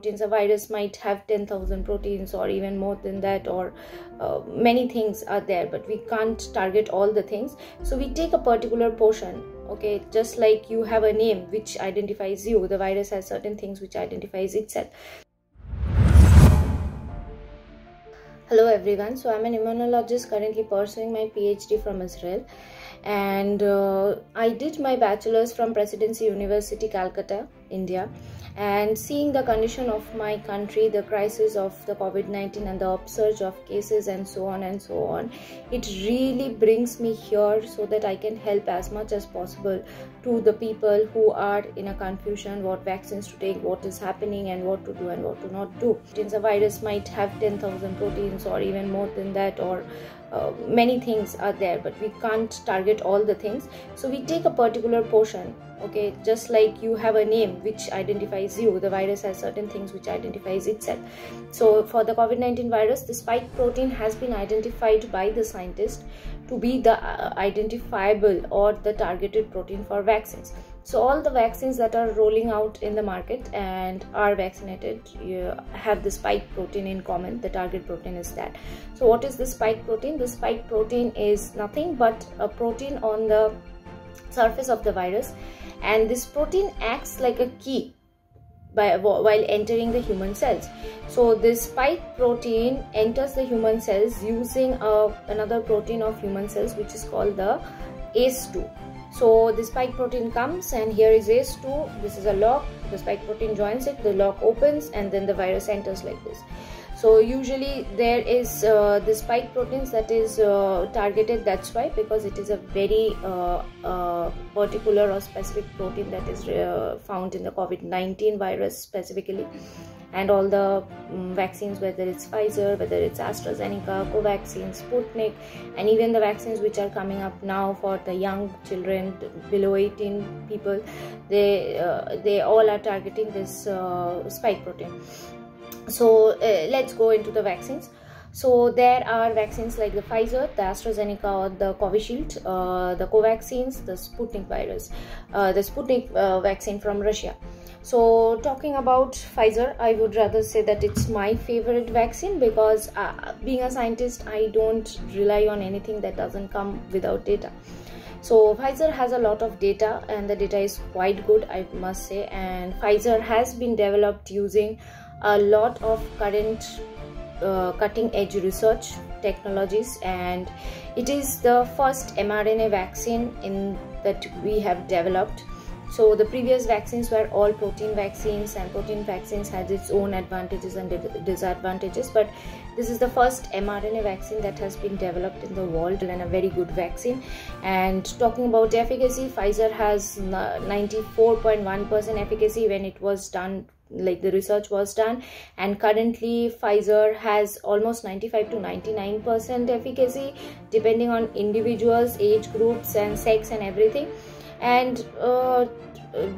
proteins. A virus might have 10,000 proteins or even more than that, or many things are there, but we can't target all the things. So we take a particular portion. Okay, just like you have a name which identifies you, the virus has certain things which identifies itself. Hello everyone, so I'm an immunologist currently pursuing my PhD from Israel, and I did my bachelor's from Presidency University, Calcutta, India. And seeing the condition of my country, the crisis of the COVID-19 and the upsurge of cases and so on, it really brings me here so that I can help as much as possible to the people who are in a confusion what vaccines to take, what is happening and what to do and what to not do. Since a virus might have 10,000 proteins or even more than that, or many things are there, but we can't target all the things. So we take a particular portion. Okay, just like you have a name which identifies you, the virus has certain things which identifies itself. So for the COVID-19 virus, the spike protein has been identified by the scientist to be the identifiable or the targeted protein for vaccines. So all the vaccines that are rolling out in the market and are vaccinated have the spike protein in common. The target protein is that. So what is the spike protein? The spike protein is nothing but a protein on the surface of the virus, and this protein acts like a key while entering the human cells. So this spike protein enters the human cells using another protein of human cells, which is called the ACE2. So the spike protein comes, and here is ACE2. This is a lock. The spike protein joins it, the lock opens, and then the virus enters like this. So usually there is the spike proteins that is targeted. That's why, because it is a very particular or specific protein that is found in the COVID-19 virus specifically. And all the vaccines, whether it's Pfizer, whether it's AstraZeneca, Covaxin, Sputnik, and even the vaccines which are coming up now for the young children below 18 people, they all are targeting this spike protein. So let's go into the vaccines. So there are vaccines like the Pfizer, the AstraZeneca, or the Covishield, the Covaxins, the Sputnik virus, the Sputnik vaccine from Russia. So talking about Pfizer, I would rather say that it's my favorite vaccine, because being a scientist, I don't rely on anything that doesn't come without data. So Pfizer has a lot of data, and the data is quite good, I must say. And Pfizer has been developed using a lot of current cutting edge research technologies, and it is the first mRNA vaccine that we have developed. So the previous vaccines were all protein vaccines, and protein vaccines had its own advantages and disadvantages, but this is the first mRNA vaccine that has been developed in the world, and a very good vaccine. And talking about efficacy, Pfizer has 94.1% efficacy when it was done, like the research was done, and currently Pfizer has almost 95 to 99% efficacy, depending on individuals, age groups and sex and everything. And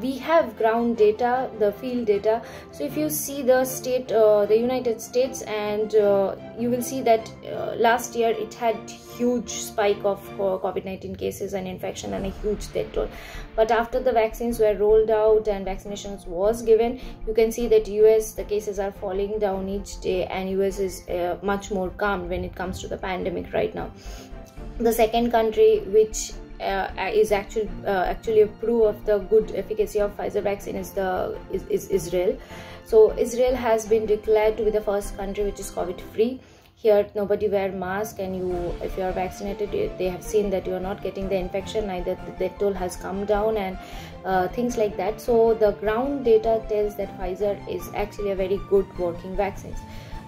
we have ground data, the field data. So if you see the state, the United States, and you will see that last year it had huge spike of COVID-19 cases and infection and a huge death toll. But after the vaccines were rolled out and vaccinations was given, you can see that US, the cases are falling down each day, and US is much more calm when it comes to the pandemic right now. The second country which is actually a proof of the good efficacy of Pfizer vaccine is Israel. So Israel has been declared to be the first country which is COVID free. Here nobody wear mask, and if you are vaccinated, they have seen that you are not getting the infection, neither the death toll has come down, and things like that. So the ground data tells that Pfizer is actually a very good working vaccine.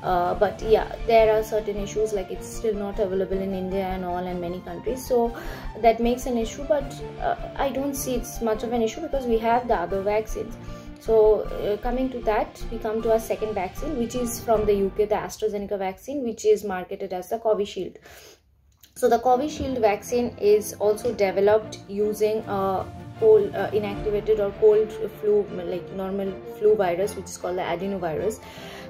But yeah, there are certain issues, like it's still not available in India and all, and many countries, so that makes an issue. But I don't see it's much of an issue, because we have the other vaccines. So coming to that, we come to our second vaccine, which is from the UK, the AstraZeneca vaccine, which is marketed as the Covishield. So the Covishield vaccine is also developed using a cold inactivated or cold flu, like normal flu virus, which is called the adenovirus.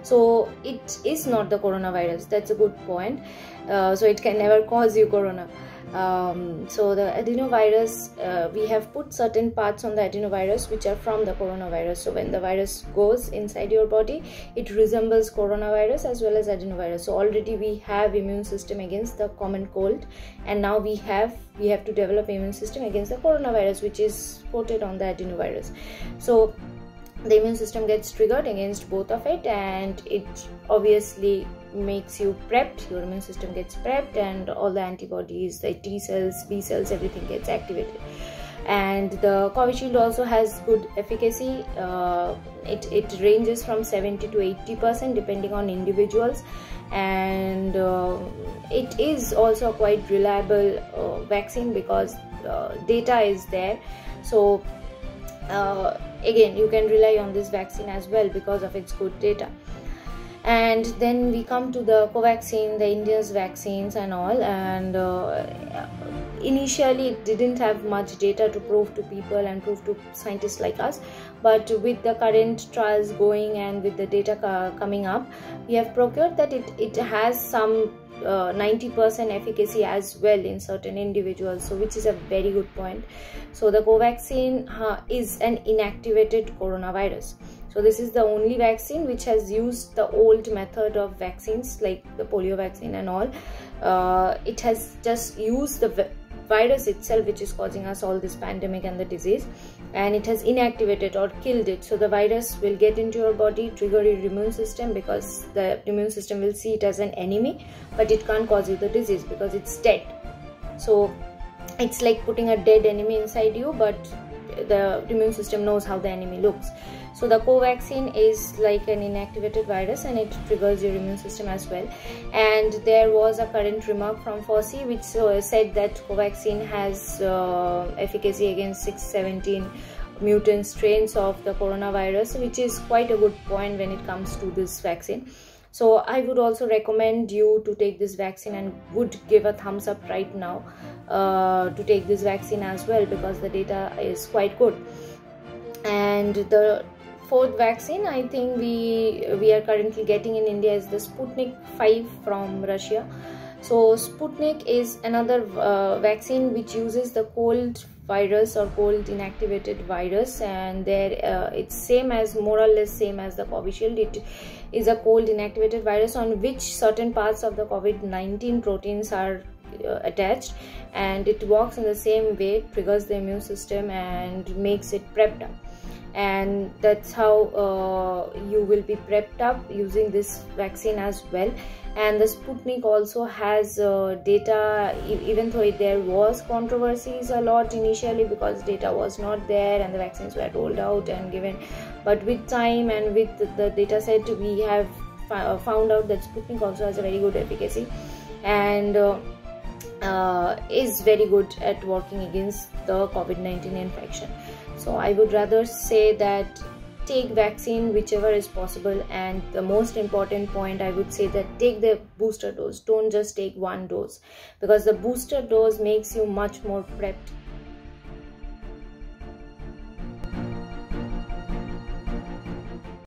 So it is not the coronavirus. That's a good point. So it can never cause you corona. So the adenovirus, we have put certain parts on the adenovirus which are from the coronavirus. So when the virus goes inside your body, it resembles coronavirus as well as adenovirus. So already we have immune system against the common cold, and now we have to develop immune system against the coronavirus, which is coated on the adenovirus. So the immune system gets triggered against both of it, and it obviously makes you prepped. Your immune system gets prepped, and all the antibodies, the T cells, B cells, everything gets activated. And the Covishield also has good efficacy. It ranges from 70 to 80% depending on individuals, and it is also a quite reliable vaccine because data is there. So again, you can rely on this vaccine as well because of its good data. And then we come to the Covaxin, the India's vaccines and all, and initially it didn't have much data to prove to people and prove to scientists like us, but with the current trials going and with the data coming up, we have procured that it has some 90% efficacy as well in certain individuals, so which is a very good point. So the Covaxin is an inactivated coronavirus. So this is the only vaccine which has used the old method of vaccines like the polio vaccine and all. It has just used the virus itself which is causing us all this pandemic and the disease, and it has inactivated or killed it. So the virus will get into your body, trigger your immune system, because the immune system will see it as an enemy, but it can't cause you the disease because it's dead. So it's like putting a dead enemy inside you, but the immune system knows how the enemy looks. So the Covaxin is like an inactivated virus, and it triggers your immune system as well. And there was a current remark from FAUCI which said that Covaxin has efficacy against 617 mutant strains of the coronavirus, which is quite a good point when it comes to this vaccine. So I would also recommend you to take this vaccine, and would give a thumbs up right now to take this vaccine as well, because the data is quite good. And the fourth vaccine I think we are currently getting in India is the Sputnik 5 from Russia. So Sputnik is another vaccine which uses the cold virus or cold inactivated virus, and there it's more or less same as the Covishield. It is a cold inactivated virus on which certain parts of the COVID-19 proteins are attached, and it works in the same way, triggers the immune system and makes it prepped up. And that's how you will be prepped up using this vaccine as well. And the Sputnik also has data, even though there was controversies a lot initially because data was not there and the vaccines were rolled out and given, but with time and with the data set, we have found out that Sputnik also has a very good efficacy and is very good at working against the COVID-19 infection. So I would rather say that take vaccine whichever is possible, and the most important point I would say that take the booster dose. Don't just take one dose, because the booster dose makes you much more prepped